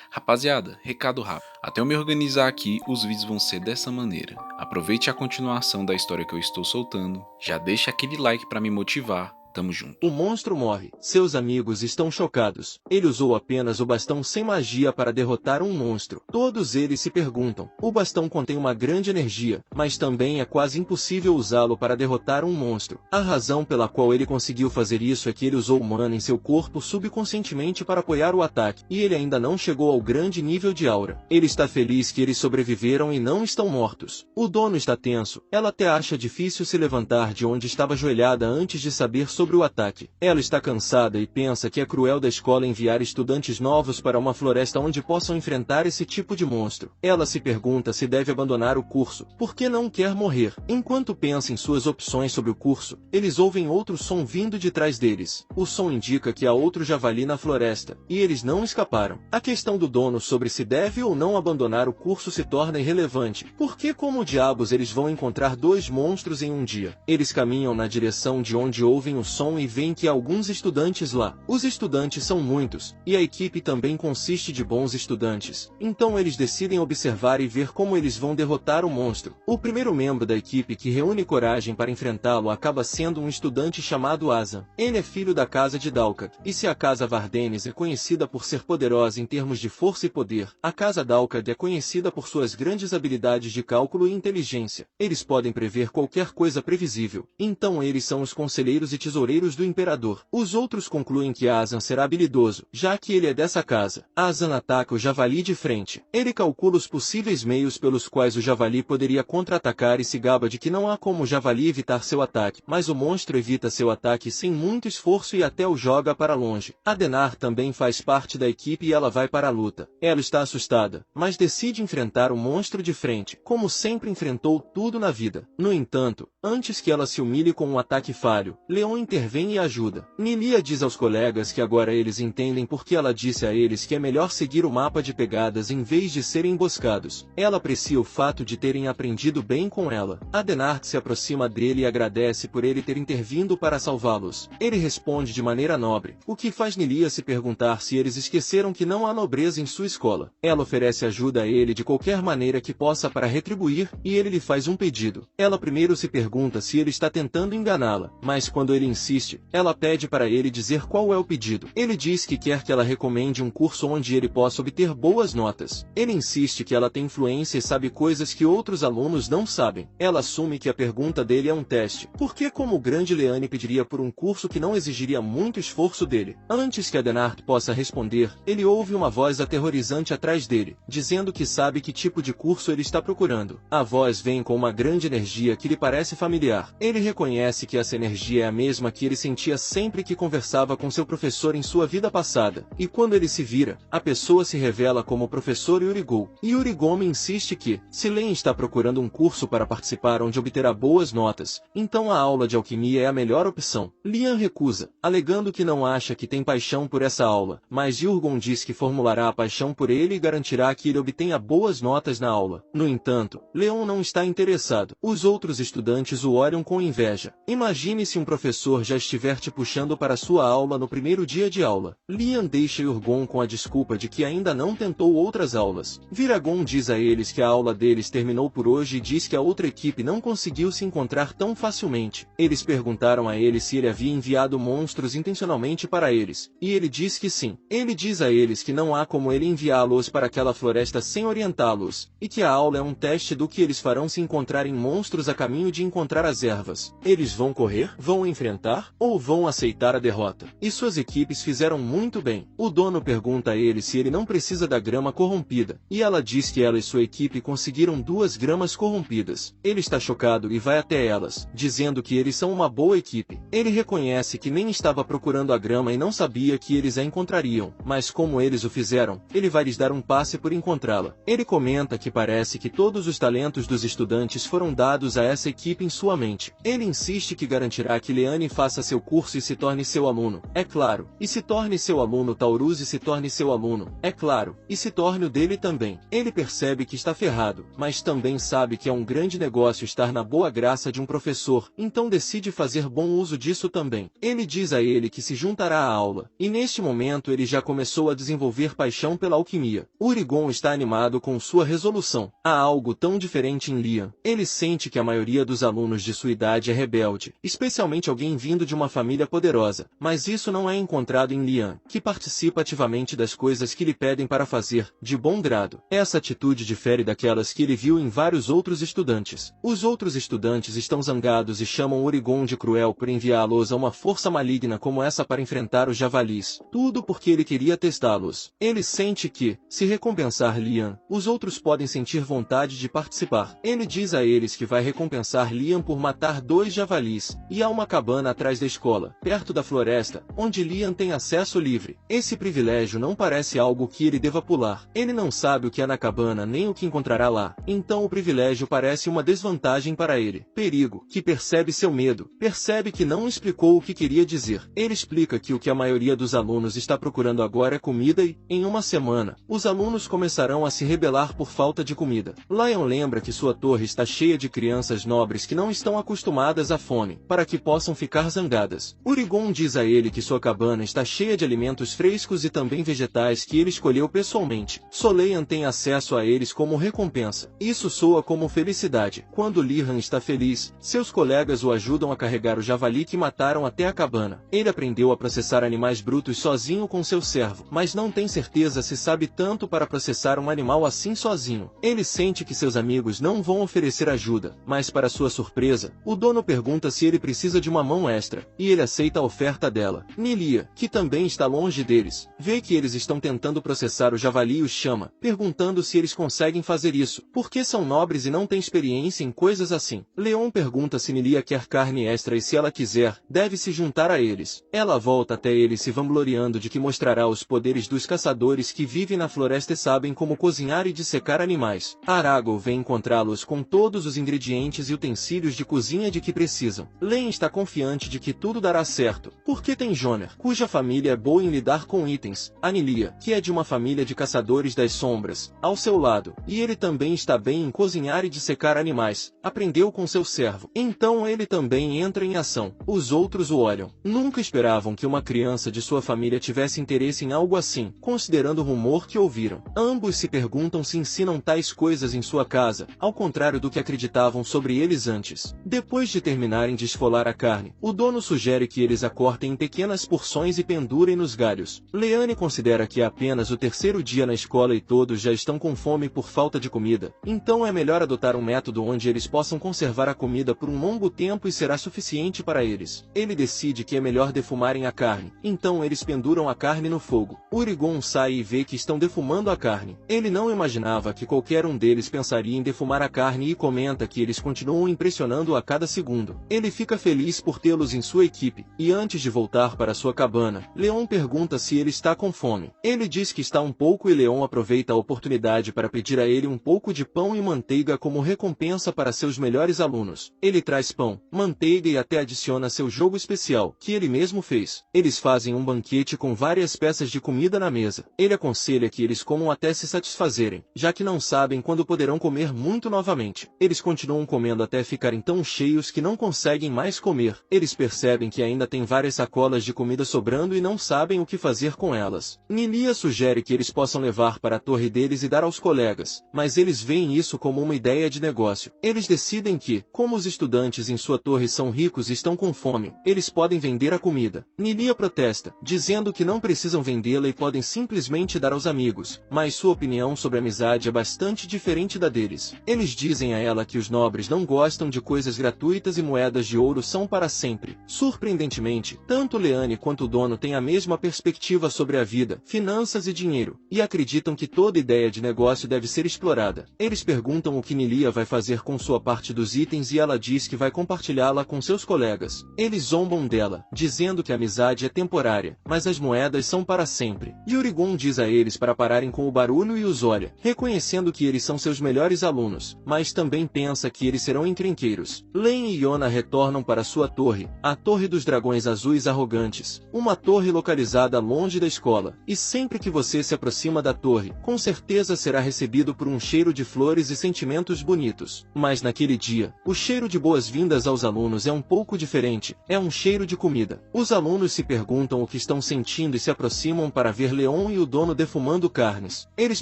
Rapaziada, recado rápido. Até eu me organizar aqui, os vídeos vão ser dessa maneira. Aproveite a continuação da história que eu estou soltando, já deixa aquele like pra me motivar. Tamo junto. O monstro morre. Seus amigos estão chocados. Ele usou apenas o bastão sem magia para derrotar um monstro. Todos eles se perguntam. O bastão contém uma grande energia, mas também é quase impossível usá-lo para derrotar um monstro. A razão pela qual ele conseguiu fazer isso é que ele usou o mana em seu corpo subconscientemente para apoiar o ataque, e ele ainda não chegou ao grande nível de aura. Ele está feliz que eles sobreviveram e não estão mortos. O dono está tenso. Ela até acha difícil se levantar de onde estava ajoelhada antes de saber sobre o ataque. Ela está cansada e pensa que é cruel da escola enviar estudantes novos para uma floresta onde possam enfrentar esse tipo de monstro. Ela se pergunta se deve abandonar o curso, porque não quer morrer. Enquanto pensa em suas opções sobre o curso, eles ouvem outro som vindo de trás deles. O som indica que há outro javali na floresta, e eles não escaparam. A questão do dono sobre se deve ou não abandonar o curso se torna irrelevante, porque como diabos eles vão encontrar dois monstros em um dia? Eles caminham na direção de onde ouvem o som e veem que há alguns estudantes lá. Os estudantes são muitos, e a equipe também consiste de bons estudantes. Então eles decidem observar e ver como eles vão derrotar o monstro. O primeiro membro da equipe que reúne coragem para enfrentá-lo acaba sendo um estudante chamado Azan. Ele é filho da casa de Dalkat, e se a casa Vardenis é conhecida por ser poderosa em termos de força e poder, a casa Dalkat é conhecida por suas grandes habilidades de cálculo e inteligência. Eles podem prever qualquer coisa previsível. Então eles são os conselheiros e tesoureiros do imperador. Os outros concluem que Azan será habilidoso, já que ele é dessa casa. Azan ataca o javali de frente. Ele calcula os possíveis meios pelos quais o javali poderia contra-atacar e se gaba de que não há como o javali evitar seu ataque, mas o monstro evita seu ataque sem muito esforço e até o joga para longe. Adenar também faz parte da equipe e ela vai para a luta. Ela está assustada, mas decide enfrentar o monstro de frente, como sempre enfrentou tudo na vida. No entanto, antes que ela se humilhe com um ataque falho, Leon intervém e ajuda. Nilia diz aos colegas que agora eles entendem porque ela disse a eles que é melhor seguir o mapa de pegadas em vez de serem emboscados. Ela aprecia o fato de terem aprendido bem com ela. Adenart se aproxima dele e agradece por ele ter intervindo para salvá-los. Ele responde de maneira nobre, o que faz Nilia se perguntar se eles esqueceram que não há nobreza em sua escola. Ela oferece ajuda a ele de qualquer maneira que possa para retribuir, e ele lhe faz um pedido. Ela primeiro se pergunta se ele está tentando enganá-la, mas quando ele insiste, ela pede para ele dizer qual é o pedido. Ele diz que quer que ela recomende um curso onde ele possa obter boas notas. Ele insiste que ela tem influência e sabe coisas que outros alunos não sabem. Ela assume que a pergunta dele é um teste, porque como o grande Leane pediria por um curso que não exigiria muito esforço dele. Antes que Adenart possa responder, ele ouve uma voz aterrorizante atrás dele, dizendo que sabe que tipo de curso ele está procurando. A voz vem com uma grande energia que lhe parece familiar. Ele reconhece que essa energia é a mesma que ele sentia sempre que conversava com seu professor em sua vida passada, e quando ele se vira, a pessoa se revela como o professor Yurigou. Yurigome insiste que, se Len está procurando um curso para participar onde obterá boas notas, então a aula de alquimia é a melhor opção. Lian recusa, alegando que não acha que tem paixão por essa aula, mas Yurgon diz que formulará a paixão por ele e garantirá que ele obtenha boas notas na aula. No entanto, Leon não está interessado. Os outros estudantes o olham com inveja. Imagine se um professor já estiver te puxando para sua aula no primeiro dia de aula. Lian deixa Yurgon com a desculpa de que ainda não tentou outras aulas. Viragon diz a eles que a aula deles terminou por hoje e diz que a outra equipe não conseguiu se encontrar tão facilmente. Eles perguntaram a ele se ele havia enviado monstros intencionalmente para eles, e ele diz que sim. Ele diz a eles que não há como ele enviá-los para aquela floresta sem orientá-los, e que a aula é um teste do que eles farão se encontrarem monstros a caminho de encontrar as ervas. Eles vão correr, vão enfrentar, ou vão aceitar a derrota? E suas equipes fizeram muito bem. O dono pergunta a ele se ele não precisa da grama corrompida, e ela diz que ela e sua equipe conseguiram 2 gramas corrompidas. Ele está chocado e vai até elas, dizendo que eles são uma boa equipe. Ele reconhece que nem estava procurando a grama e não sabia que eles a encontrariam, mas como eles o fizeram, ele vai lhes dar um passe por encontrá-la. Ele comenta que parece que todos os talentos dos estudantes foram dados a essa equipe em sua mente. Ele insiste que garantirá que Leane faça seu curso e se torne seu aluno, é claro. E se torne seu aluno Taurus e se torne seu aluno, é claro. E se torne o dele também. Ele percebe que está ferrado, mas também sabe que é um grande negócio estar na boa graça de um professor, então decide fazer bom uso disso também. Ele diz a ele que se juntará à aula, e neste momento ele já começou a desenvolver paixão pela alquimia. Urigon está animado com sua resolução. Há algo tão diferente em Liam. Ele sente que a maioria dos alunos de sua idade é rebelde, especialmente alguém vindo de uma família poderosa, mas isso não é encontrado em Liam, que participa ativamente das coisas que lhe pedem para fazer, de bom grado. Essa atitude difere daquelas que ele viu em vários outros estudantes. Os outros estudantes estão zangados e chamam Urigon de cruel por enviá-los a uma força maligna como essa para enfrentar os javalis, tudo porque ele queria testá-los. Ele sente que, se recompensar Liam, os outros podem sentir vontade de participar. Ele diz a eles que vai recompensar Liam por matar 2 javalis, e há uma cabana atrás da escola, perto da floresta, onde Liam tem acesso livre. Esse privilégio não parece algo que ele deva pular. Ele não sabe o que há na cabana nem o que encontrará lá, então o privilégio parece uma desvantagem para ele. Perigo, que percebe seu medo, percebe que não explicou o que queria dizer. Ele explica que o que a maioria dos alunos está procurando agora é comida e, em uma semana, os alunos começarão a se rebelar por falta de comida. Liam lembra que sua torre está cheia de crianças nobres que não estão acostumadas à fome, para que possam ficar zangadas. Urigon diz a ele que sua cabana está cheia de alimentos frescos e também vegetais que ele escolheu pessoalmente. Soleian tem acesso a eles como recompensa. Isso soa como felicidade. Quando Liam está feliz, seus colegas o ajudam a carregar o javali que mataram até a cabana. Ele aprendeu a processar animais brutos sozinho com seu servo, mas não tem certeza se sabe tanto para processar um animal assim sozinho. Ele sente que seus amigos não vão oferecer ajuda, mas para sua surpresa, o dono pergunta se ele precisa de uma mão extra, e ele aceita a oferta dela. Nilia, que também está longe deles, vê que eles estão tentando processar o javali e os chama, perguntando se eles conseguem fazer isso, porque são nobres e não têm experiência em coisas assim. Leon pergunta se Nilia quer carne extra e se ela quiser, deve se juntar a eles. Ela volta até ele se vangloriando de que mostrará os poderes dos caçadores que vivem na floresta e sabem como cozinhar e dissecar animais. Aragorn vem encontrá-los com todos os ingredientes e utensílios de cozinha de que precisam. Len está confiante de que tudo dará certo, porque tem Joner, cuja família é boa em lidar com itens, Anilia, que é de uma família de caçadores das sombras, ao seu lado, e ele também está bem em cozinhar e dissecar animais, aprendeu com seu servo. Então ele também entra em ação. Os outros o olham. Nunca esperavam que uma criança de sua família tivesse interesse em algo assim, considerando o rumor que ouviram. Ambos se perguntam se ensinam tais coisas em sua casa, ao contrário do que acreditavam sobre eles antes. Depois de terminarem de esfolar a carne, o dono sugere que eles a cortem em pequenas porções e pendurem nos galhos. Leane considera que é apenas o 3º dia na escola e todos já estão com fome por falta de comida, então é melhor adotar um método onde eles possam conservar a comida por um longo tempo e será suficiente para eles. Ele decide que é melhor defumarem a carne, então eles penduram a carne no fogo. Urigon sai e vê que estão defumando a carne. Ele não imaginava que qualquer um deles pensaria em defumar a carne e comenta que eles continuam impressionando a cada segundo. Ele fica feliz por tê-los em sua equipe, e antes de voltar para sua cabana, Leon pergunta se ele está com fome. Ele diz que está um pouco e Leon aproveita a oportunidade para pedir a ele um pouco de pão e manteiga como recompensa para seus melhores alunos. Ele traz pão, manteiga e até adiciona seu jogo especial, que ele mesmo fez. Eles fazem um banquete com várias peças de comida na mesa. Ele aconselha que eles comam até se satisfazerem, já que não sabem quando poderão comer muito novamente. Eles continuam comendo até ficarem tão cheios que não conseguem mais comer. Eles percebem que ainda tem várias sacolas de comida sobrando e não sabem o que fazer com elas. Nilia sugere que eles possam levar para a torre deles e dar aos colegas, mas eles veem isso como uma ideia de negócio. Eles decidem que, como os estudantes em sua torre são ricos e estão com fome, eles podem vender a comida. Nilia protesta, dizendo que não precisam vendê-la e podem simplesmente dar aos amigos, mas sua opinião sobre amizade é bastante diferente da deles. Eles dizem a ela que os nobres não gostam de coisas gratuitas e moedas de ouro são para sempre. Surpreendentemente, tanto Leane quanto o dono têm a mesma perspectiva sobre a vida, finanças e dinheiro, e acreditam que toda ideia de negócio deve ser explorada. Eles perguntam o que Nilia vai fazer com sua parte dos itens e ela diz que vai compartilhá-la com seus colegas. Eles zombam dela, dizendo que a amizade é temporária, mas as moedas são para sempre. Urigon diz a eles para pararem com o barulho e os olha, reconhecendo que eles são seus melhores alunos, mas também pensa que eles serão encrenqueiros. Len e Yona retornam para sua torre, torre, a Torre dos Dragões Azuis Arrogantes, uma torre localizada longe da escola, e sempre que você se aproxima da torre, com certeza será recebido por um cheiro de flores e sentimentos bonitos. Mas naquele dia, o cheiro de boas-vindas aos alunos é um pouco diferente, é um cheiro de comida. Os alunos se perguntam o que estão sentindo e se aproximam para ver Leon e o dono defumando carnes. Eles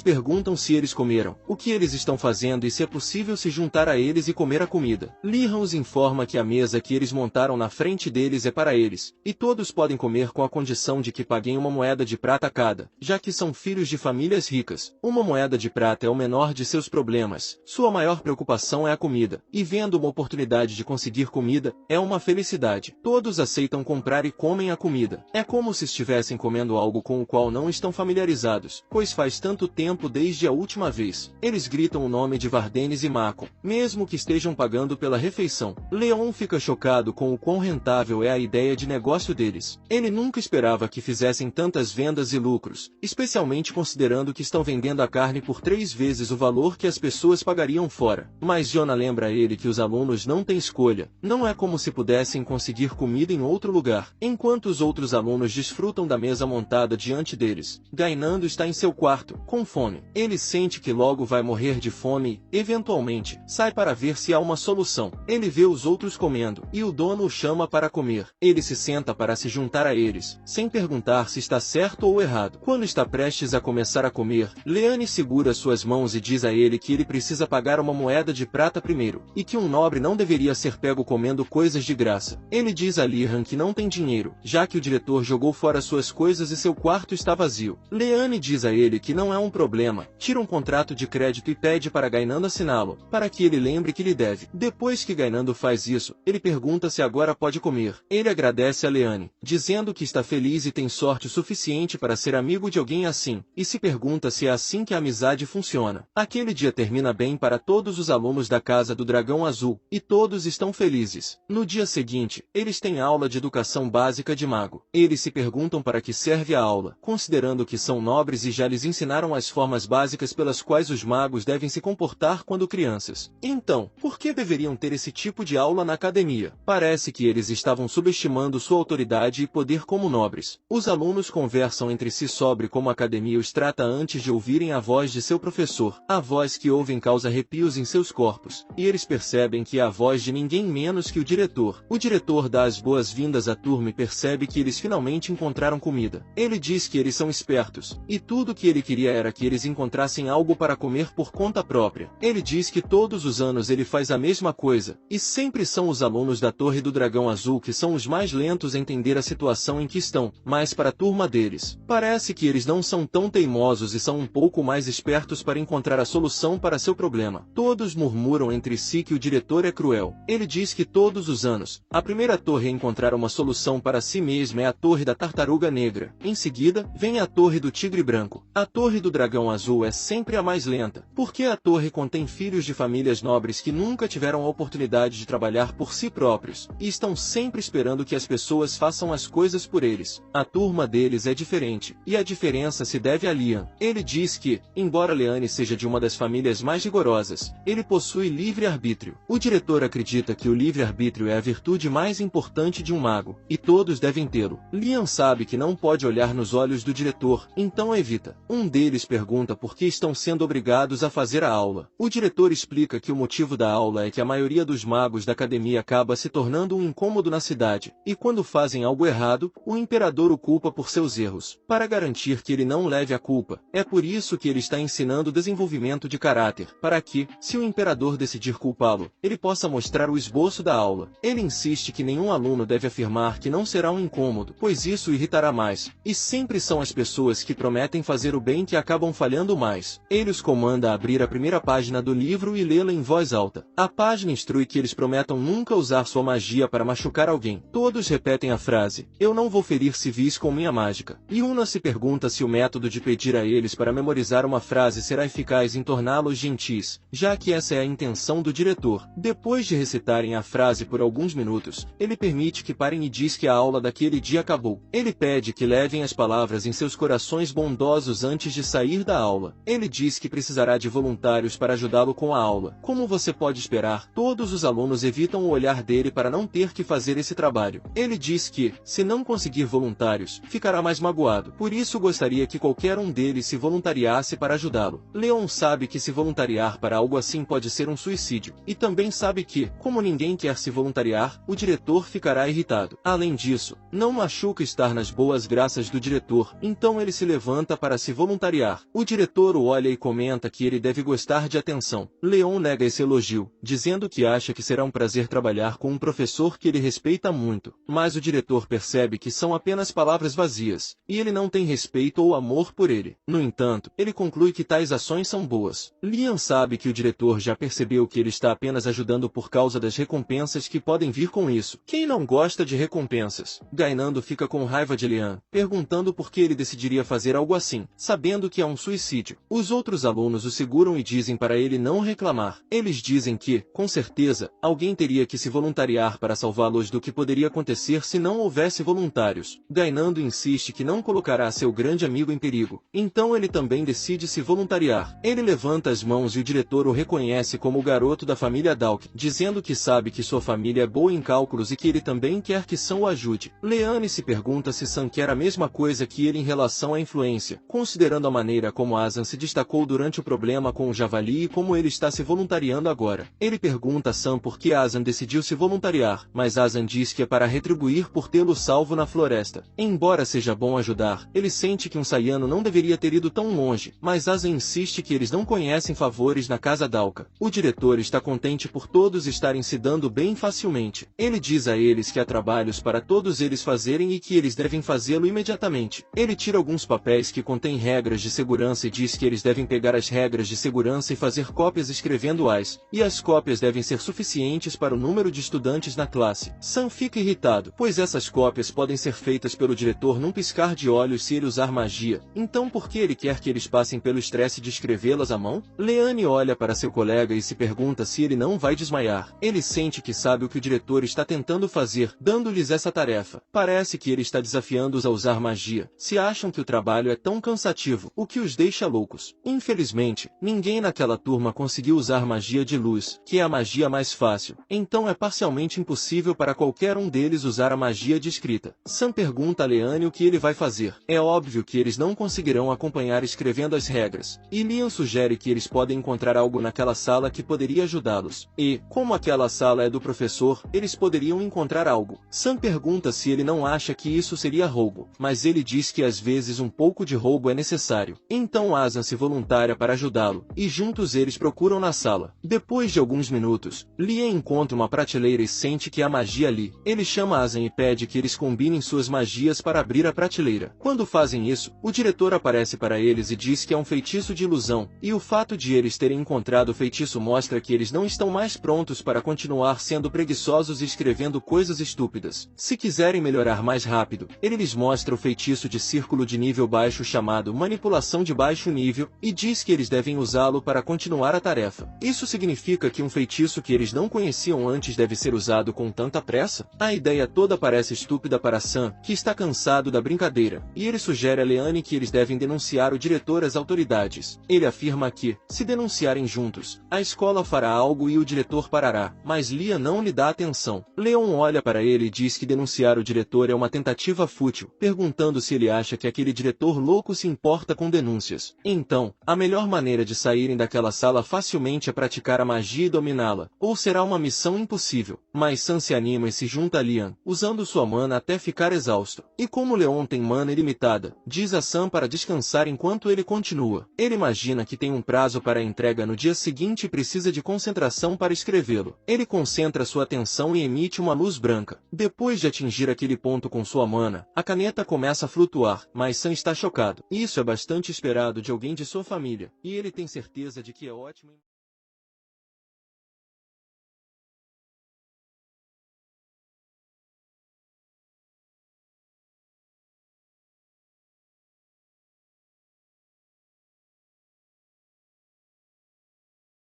perguntam se eles comeram, o que eles estão fazendo e se é possível se juntar a eles e comer a comida. Lihan os informa que a mesa que eles montaram na frente deles é para eles, e todos podem comer com a condição de que paguem uma moeda de prata cada, já que são filhos de famílias ricas. Uma moeda de prata é o menor de seus problemas, sua maior preocupação é a comida, e vendo uma oportunidade de conseguir comida, é uma felicidade. Todos aceitam comprar e comem a comida. É como se estivessem comendo algo com o qual não estão familiarizados, pois faz tanto tempo desde a última vez. Eles gritam o nome de Vardenis e Makon, mesmo que estejam pagando pela refeição. Leon fica chocado com o quão rentável é a ideia de negócio deles. Ele nunca esperava que fizessem tantas vendas e lucros, especialmente considerando que estão vendendo a carne por 3 vezes o valor que as pessoas pagariam fora. Mas Jonah lembra a ele que os alunos não têm escolha, não é como se pudessem conseguir comida em outro lugar. Enquanto os outros alunos desfrutam da mesa montada diante deles, Gainando está em seu quarto, com fome. Ele sente que logo vai morrer de fome e, eventualmente, sai para ver se há uma solução. Ele vê os outros comendo, e o dono o chama para comer. Ele se senta para se juntar a eles, sem perguntar se está certo ou errado. Quando está prestes a começar a comer, Leane segura suas mãos e diz a ele que ele precisa pagar uma moeda de prata primeiro, e que um nobre não deveria ser pego comendo coisas de graça. Ele diz a Lihan que não tem dinheiro, já que o diretor jogou fora suas coisas e seu quarto está vazio. Leane diz a ele que não é um problema, tira um contrato de crédito e pede para Gainando assiná-lo, para que ele lembre que lhe deve. Depois que Gainando faz isso, ele pergunta se agora pode comer. Ele agradece a Leane, dizendo que está feliz e tem sorte suficiente para ser amigo de alguém assim, e se pergunta se é assim que a amizade funciona. Aquele dia termina bem para todos os alunos da Casa do Dragão Azul, e todos estão felizes. No dia seguinte, eles têm aula de educação básica de mago. Eles se perguntam para que serve a aula, considerando que são nobres e já lhes ensinaram as formas básicas pelas quais os magos devem se comportar quando crianças. Então, por que deveriam ter esse tipo de aula na academia? Parece que eles estavam subestimando sua autoridade e poder como nobres. Os alunos conversam entre si sobre como a academia os trata antes de ouvirem a voz de seu professor. A voz que ouvem causa arrepios em seus corpos, e eles percebem que é a voz de ninguém menos que o diretor. O diretor dá as boas-vindas à turma e percebe que eles finalmente encontraram comida. Ele diz que eles são espertos, e tudo que ele queria era que eles encontrassem algo para comer por conta própria. Ele diz que todos os anos ele faz a mesma coisa, e sempre são os alunos da Torre do Dragão Azul que são os mais lentos a entender a situação em que estão, mas para a turma deles, parece que eles não são tão teimosos e são um pouco mais espertos para encontrar a solução para seu problema. Todos murmuram entre si que o diretor é cruel. Ele diz que todos os anos, a primeira torre a encontrar uma solução para si mesma é a Torre da Tartaruga Negra. Em seguida, vem a Torre do Tigre Branco. A Torre do Dragão Azul é sempre a mais lenta, porque a torre contém filhos de famílias nobres que nunca tiveram a oportunidade de trabalhar por si próprios, e estão sempre esperando que as pessoas façam as coisas por eles. A turma deles é diferente, e a diferença se deve a Lihan. Ele diz que, embora Leane seja de uma das famílias mais rigorosas, ele possui livre-arbítrio. O diretor acredita que o livre-arbítrio é a virtude mais importante de um mago, e todos devem tê-lo. Lihan sabe que não pode olhar nos olhos do diretor, então evita. Um deles pergunta por que estão sendo obrigados a fazer a aula. O diretor explica que o motivo da aula é que a maioria dos magos da academia acaba se tornando um incômodo na cidade, e quando fazem algo errado, o imperador o culpa por seus erros, para garantir que ele não leve a culpa. É por isso que ele está ensinando desenvolvimento de caráter, para que, se o imperador decidir culpá-lo, ele possa mostrar o esboço da aula. Ele insiste que nenhum aluno deve afirmar que não será um incômodo, pois isso irritará mais, e sempre são as pessoas que prometem fazer o bem que acabam falhando mais. Ele os comanda a abrir a primeira página do livro e lê-la em voz alta. A página instrui que eles prometam nunca usar sua magia para machucar alguém. Todos repetem a frase: "Eu não vou ferir civis com minha mágica." Yuna se pergunta se o método de pedir a eles para memorizar uma frase será eficaz em torná-los gentis, já que essa é a intenção do diretor. Depois de recitarem a frase por alguns minutos, ele permite que parem e diz que a aula daquele dia acabou. Ele pede que levem as palavras em seus corações bondosos antes de sair da aula. Ele diz que precisará de voluntários para ajudá-lo com a aula. Como você pode esperar, todos os alunos evitam o olhar dele para não ter ter que fazer esse trabalho. Ele diz que, se não conseguir voluntários, ficará mais magoado. Por isso gostaria que qualquer um deles se voluntariasse para ajudá-lo. Leon sabe que se voluntariar para algo assim pode ser um suicídio. E também sabe que, como ninguém quer se voluntariar, o diretor ficará irritado. Além disso, não machuca estar nas boas graças do diretor, então ele se levanta para se voluntariar. O diretor o olha e comenta que ele deve gostar de atenção. Leon nega esse elogio, dizendo que acha que será um prazer trabalhar com um professor que ele respeita muito. Mas o diretor percebe que são apenas palavras vazias, e ele não tem respeito ou amor por ele. No entanto, ele conclui que tais ações são boas. Liam sabe que o diretor já percebeu que ele está apenas ajudando por causa das recompensas que podem vir com isso. Quem não gosta de recompensas? Gainando fica com raiva de Liam, perguntando por que ele decidiria fazer algo assim, sabendo que é um suicídio. Os outros alunos o seguram e dizem para ele não reclamar. Eles dizem que, com certeza, alguém teria que se voluntariar para salvá-los do que poderia acontecer se não houvesse voluntários. Gainando insiste que não colocará seu grande amigo em perigo. Então ele também decide se voluntariar. Ele levanta as mãos e o diretor o reconhece como o garoto da família Dalk, dizendo que sabe que sua família é boa em cálculos e que ele também quer que Sam o ajude. Leanne se pergunta se Sam quer a mesma coisa que ele em relação à influência, considerando a maneira como Azan se destacou durante o problema com o javali e como ele está se voluntariando agora. Ele pergunta a Sam por que Azan decidiu se voluntariar, mas Azan diz que é para retribuir por tê-lo salvo na floresta. Embora seja bom ajudar, ele sente que um saiano não deveria ter ido tão longe, mas Azan insiste que eles não conhecem favores na casa Dalka. O diretor está contente por todos estarem se dando bem facilmente. Ele diz a eles que há trabalhos para todos eles fazerem e que eles devem fazê-lo imediatamente. Ele tira alguns papéis que contêm regras de segurança e diz que eles devem pegar as regras de segurança e fazer cópias escrevendo-as, e as cópias devem ser suficientes para o número de estudantes na classe. Sam fica irritado, pois essas cópias podem ser feitas pelo diretor num piscar de olhos se ele usar magia. Então por que ele quer que eles passem pelo estresse de escrevê-las à mão? Leanne olha para seu colega e se pergunta se ele não vai desmaiar. Ele sente que sabe o que o diretor está tentando fazer, dando-lhes essa tarefa. Parece que ele está desafiando-os a usar magia. Se acham que o trabalho é tão cansativo, o que os deixa loucos. Infelizmente, ninguém naquela turma conseguiu usar magia de luz, que é a magia mais fácil. Então é parcialmente impossível para qualquer um deles usar a magia de escrita. Sam pergunta a Leanne o que ele vai fazer. É óbvio que eles não conseguirão acompanhar escrevendo as regras. E Liam sugere que eles podem encontrar algo naquela sala que poderia ajudá-los. E, como aquela sala é do professor, eles poderiam encontrar algo. Sam pergunta se ele não acha que isso seria roubo, mas ele diz que às vezes um pouco de roubo é necessário. Então Azan se voluntária para ajudá-lo, e juntos eles procuram na sala. Depois de alguns minutos, Liam encontra uma prateleira e sente que há magia ali. Ele chama Azan e pede que eles combinem suas magias para abrir a prateleira. Quando fazem isso, o diretor aparece para eles e diz que é um feitiço de ilusão, e o fato de eles terem encontrado o feitiço mostra que eles não estão mais prontos para continuar sendo preguiçosos e escrevendo coisas estúpidas. Se quiserem melhorar mais rápido, ele lhes mostra o feitiço de círculo de nível baixo chamado Manipulação de Baixo Nível, e diz que eles devem usá-lo para continuar a tarefa. Isso significa que um feitiço que eles não conheciam antes deve ser usado com tanta pressa? A ideia toda parece estúpida para Sam, que está cansado da brincadeira, e ele sugere a Leanne que eles devem denunciar o diretor às autoridades. Ele afirma que, se denunciarem juntos, a escola fará algo e o diretor parará, mas Liam não lhe dá atenção. Leon olha para ele e diz que denunciar o diretor é uma tentativa fútil, perguntando se ele acha que aquele diretor louco se importa com denúncias. Então, a melhor maneira de saírem daquela sala facilmente é praticar a magia e dominá-la, ou será uma missão impossível. Mas Sam se anima e se junta a Liam, usando sua mana até ficar exausto. E como Leon tem mana ilimitada, diz a Sam para descansar enquanto ele continua. Ele imagina que tem um prazo para a entrega no dia seguinte e precisa de concentração para escrevê-lo. Ele concentra sua atenção e emite uma luz branca. Depois de atingir aquele ponto com sua mana, a caneta começa a flutuar, mas Sam está chocado. Isso é bastante esperado de alguém de sua família, e ele tem certeza de que é ótimo.